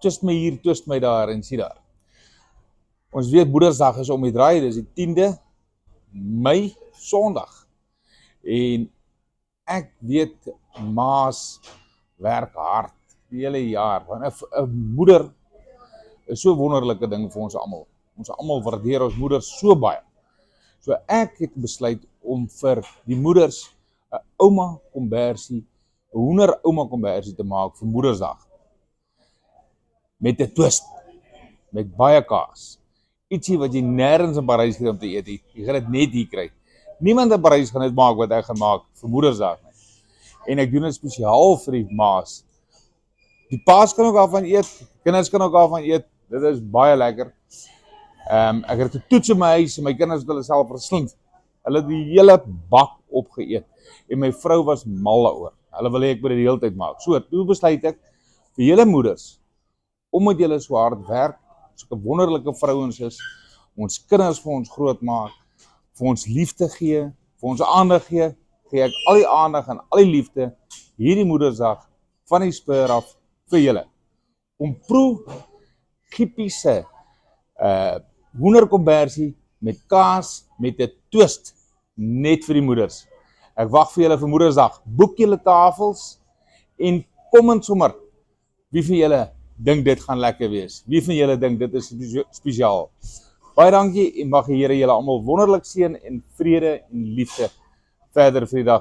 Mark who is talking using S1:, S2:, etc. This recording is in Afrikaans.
S1: twist my hier, twist my daar en sien daar. Ons weet Moedersdag is om die draai, dis die 10de Mei, Sondag. En ek weet ma's werk hard die hele jaar, want 'n moeder is so 'n wonderlike ding vir ons almal. Ons almal waardeer ons moeders so baie. So ek het besluit om vir die moeders 'n ouma kombersie, 'n hoender ouma kombersie te maak vir Moedersdag. Met 'n twist, met baie kaas. Ietsie wat jy nêrens in Parys kry om te eet nie. Jy gaan dit net hier kry. Niemand in Parys gaan dit maak wat ek gaan maak vir Moedersdag nie. En ek doen dit spesiaal vir die ma's. Die pa's kan ook daarvan eet, kinders kan ook daarvan eet. Dit is baie lekker. Ek het 'n toets in my huis en my kinders het hulle self verslind. Hulle het die hele bak opgeëet. En my vrou was mal daaroor. Hulle wil hê ek moet dit die hele tyd maak. So, toe besluit ek vir julle moeders, omdat julle so hard werk, sulke wonderlike vrouens is, ons kinders vir ons groot maak, vir ons liefde gee, vir ons aandag gee, gee ek al die aandag en al die liefde hierdie Moedersdag van die spur af vir julle. Om proe Giepie hoenderkombersie met kaas met 'n twist net vir die moeders. Ek wag vir julle vir Moedersdag. Boek julle tafels en kom in sommer. Wie van julle dink dit gaan lekker wees? Wie van julle dink dit is spesiaal? Baie dankie en mag die Here julle almal wonderlik seën en vrede en liefde verder vir die dag.